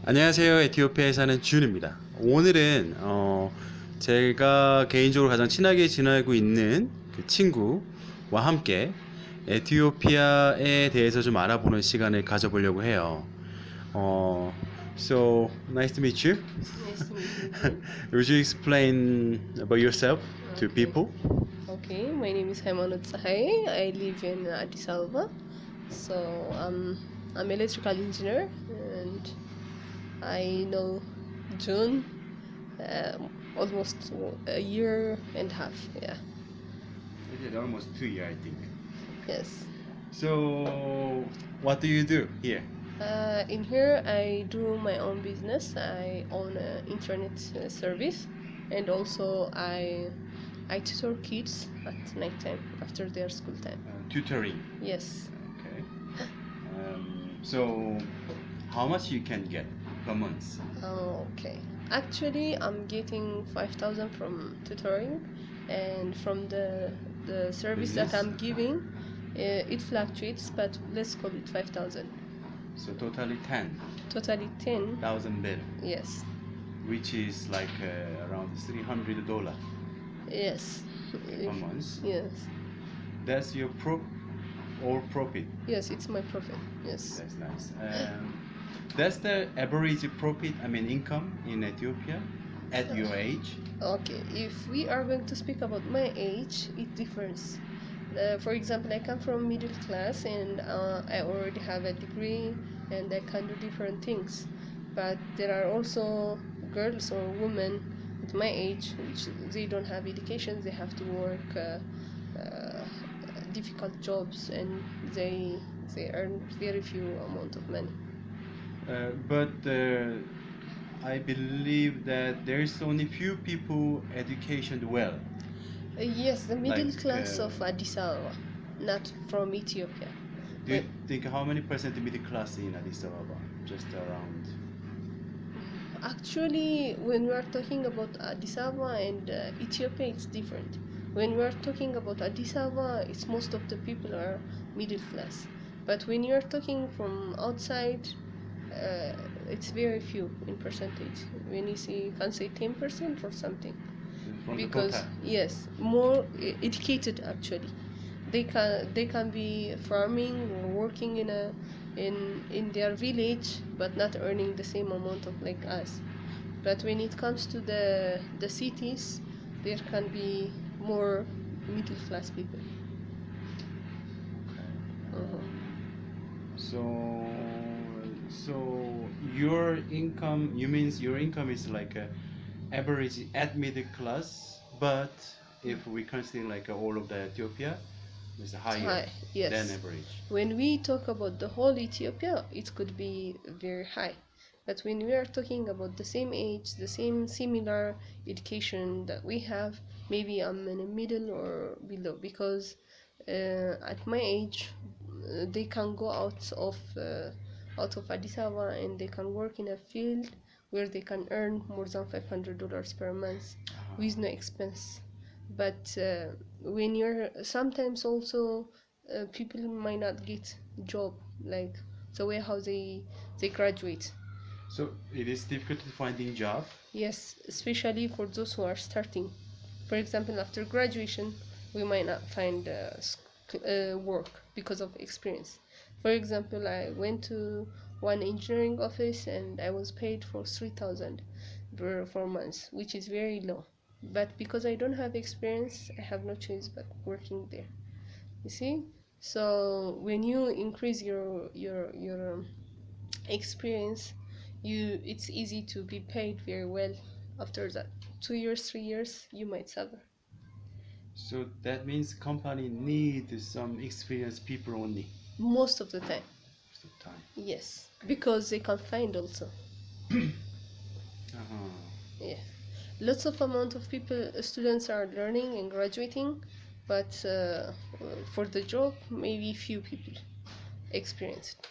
안녕하세요. 에티오피아에 사는 준입니다. 오늘은 제가 개인적으로 가장 친하게 지내고 있는 그 친구와 함께 에티오피아에 대해서 좀 알아보는 시간을 가져보려고 해요. So nice to meet you. Nice to meet you too. Would you explain about yourself to Okay. people? Okay, my name is Haimanot Sahai. I live in Addis Ababa. So I'm electrical engineer and I know June almost a year and a half. Yeah. It is almost 2 years, I think. Yes. So what do you do here? In here I do my own business. I own an internet service, and also I tutor kids at night time after their school time. Tutoring. Yes. Okay. So how much you can get per month? Okay. Actually, I'm getting 5,000 from tutoring, and from the service that Business? I'm giving, it fluctuates, but let's call it 5,000. So totally 10,000 Totally 10. birr, Yes. which is like around $300 Yes. per month. Yes. That's your profit. Yes, it's my profit. Yes. That's nice. That's the average profit, I mean income in Ethiopia at your age. Okay, if we are going to speak about my age, it differs. For example, I come from middle class and I already have a degree and I can do different things. But there are also girls or women at my age which they don't have education, they have to work difficult jobs and they earn very few amount of money. But I believe that there's only few people educated well. Yes, the middle Like, class of Addis Ababa, not from Ethiopia. Do you think how many percent middle class in Addis Ababa? Just around. Actually, when we are talking about Addis Ababa and Ethiopia, it's different. When we are talking about Addis Ababa, it's most of the people are middle class. But when you are talking from outside, it's very few in percentage. When you see, you can say 10% or something. From the Because total. yes, more educated actually. They can be farming or working in their village, but not earning the same amount of like us. But when it comes to the cities, there can be more middle class people. So your income, you means your income is like a average at middle class, but if we consider like all of the Ethiopia, it's higher High, yes. than average. When we talk about the whole Ethiopia, it could be very high. But when we are talking about the same age, the same similar education that we have, maybe I'm in the middle or below because at my age, they can go out of Addis Ababa and they can work in a field where they can earn more than $500 per month with no expense. But when you're sometimes also people might not get job like the way how they graduate. So it is difficult to finding job. Yes, especially for those who are starting. For example, after graduation, we might not find work because of experience. For example, I went to one engineering office and I was paid for 3,000 per 4 months, which is very low. But because I don't have experience, I have no choice but working there. You see? So when you increase your experience, it's easy to be paid very well. After that, 2 years, 3 years, you might suffer. So that means company need some experienced people only Most of the time, most of the time. yes, because they can find also. Uh-huh. Yeah, lots of amount of people, students are learning and graduating, but for the job, maybe few people experience it.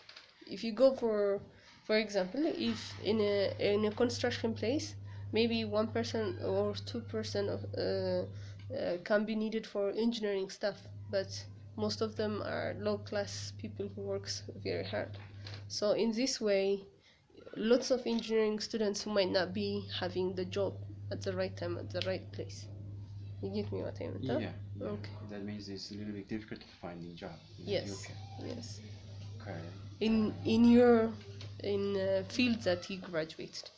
If you go for example, if in a construction place, maybe 1% or 2% of can be needed for engineering stuff, but most of them are low class people who works very hard. So in this way, lots of engineering students who might not be having the job at the right time at the right place. You get me what I meant? Huh? Yeah. Okay. That means it's a little bit difficult to find a job in Yes. Ethiopia. Yes. Okay. In your field that you graduated.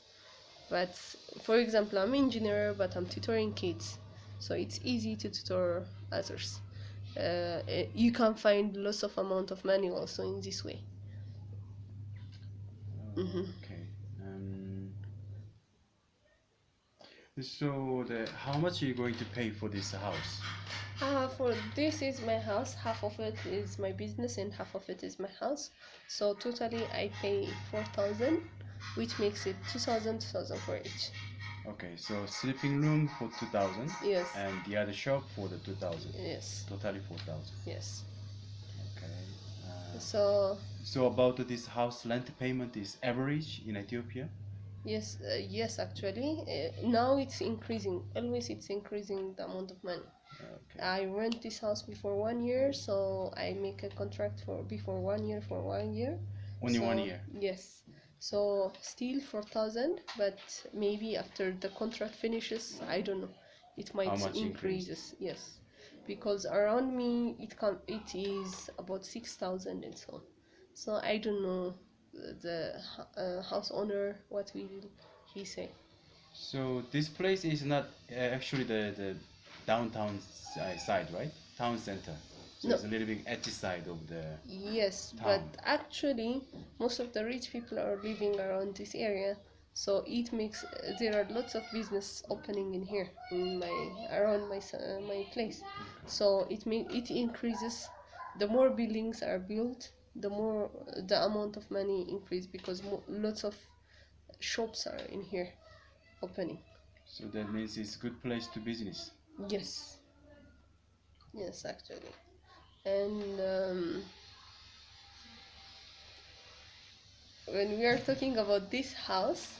But for example, I'm an engineer, but I'm tutoring kids, so it's easy to tutor others. You can find lots of amount of money also in this way. Okay. So how much are you going to pay for this house? For this is my house. Half of it is my business and half of it is my house. So totally I pay 4,000, which makes it 2,000 for each. Okay, so sleeping room for 2,000. Yes. And the other shop for the 2,000. Yes. Totally 4,000. Yes. Okay. So about this house rent payment is average in Ethiopia? yes, yes, actually, now it's increasing. Always it's increasing the amount of money. Okay. I rent this house before 1 year, so I make a contract for before 1 year for 1 year. Only So, 1 year. Yes. So still 4,000, but maybe after the contract finishes, I don't know. It might How much increases. Yes, because around me it is about 6,000 and so on. So I don't know the house owner what will he say. So this place is not actually the downtown side, right? Town center. So No. it's a little bit edgy side of the Yes, town. but actually most of the rich people are living around this area, so it makes there are lots of business opening in here in around my place. So it increases. The more buildings are built, the more the amount of money increase because lots of shops are in here opening. So that means it's a good place to business. Yes. Yes, actually. And when we are talking about this house,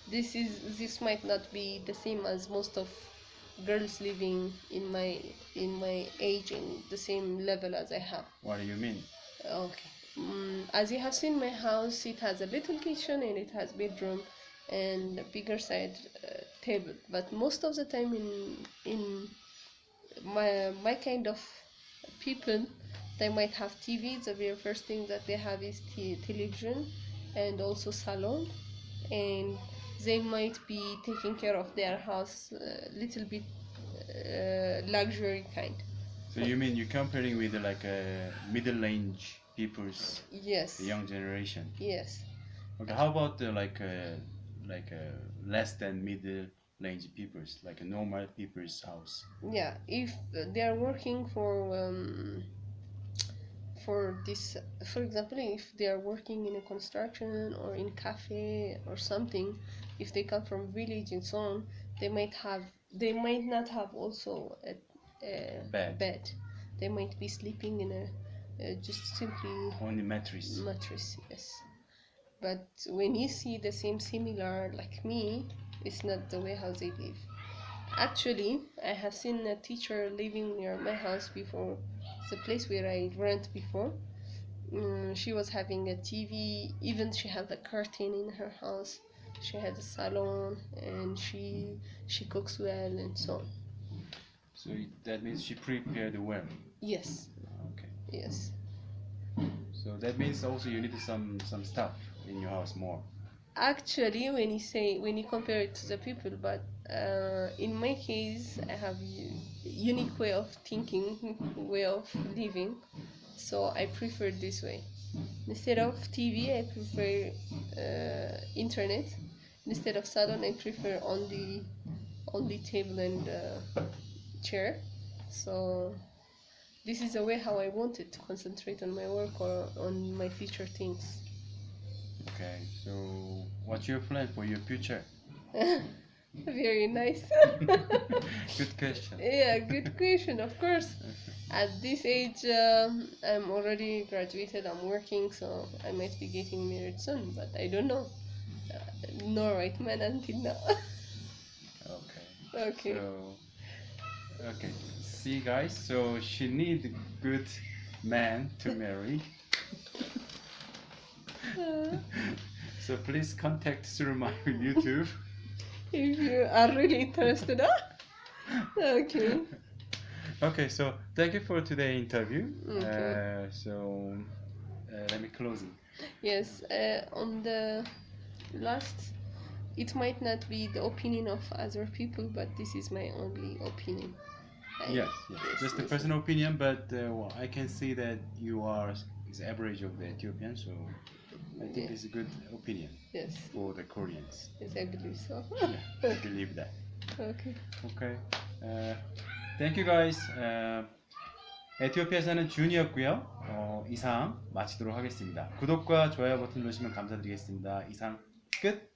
this might not be the same as most of girls living in my age in the same level as I have. What do you mean? Okay. As you have seen my house, it has a little kitchen and it has bedroom and a bigger side table. But most of the time in my kind of people, they might have TV. The very first thing that they have is television and also salon, and they might be taking care of their house a little bit luxury kind. So you mean you're comparing with like a middle-aged people's, Yes. the young generation? Yes. Okay, how about less than middle-aged people's, like a normal people's house? Yeah, if they are working for this, for example, if they are working in a construction or in cafe or something, if they come from village and so on, they might not have also a bed. They might be sleeping in a just simply Only mattress. Yes. But when you see the similar like me, it's not the way how they live. Actually, I have seen a teacher living near my house before, the place where I rent before. She was having a TV, even she had a curtain in her house. She had a salon, and she cooks well and so on. So that means she prepared well. Yes. Okay. Yes. So that means also you need some stuff in your house more. Actually, when you compare it to the people, but in my case, I have unique way of thinking, way of living, so I prefer this way. Instead of TV, I prefer internet. Instead of salon, I prefer only table and chair. So this is the way how I wanted to concentrate on my work or on my future things. Okay, so what's your plan for your future? Very nice. Good question. Yeah, good question, of course. At this age, I'm already graduated, I'm working, so I might be getting married soon, but I don't know. No right man until now. Okay. Okay. So, okay. See, guys, so she needs a good man to marry. So please contact through my YouTube. If you are really interested, huh? Okay. Okay, so thank you for today's interview. Okay. Let me close it. Yes, on the last, it might not be the opinion of other people, but this is my only opinion. Yes, just a personal opinion, but well, I can see that you are is average of the Ethiopian, so I think Yeah. it's a good opinion Yes, for the Koreans. yes, I believe so. Yeah, I believe that. Okay. Okay. Thank you guys. 에티오피아 사는 준이었고요. 이상 마치도록 하겠습니다. 구독과 좋아요 버튼 누르시면 감사드리겠습니다. 이상 끝.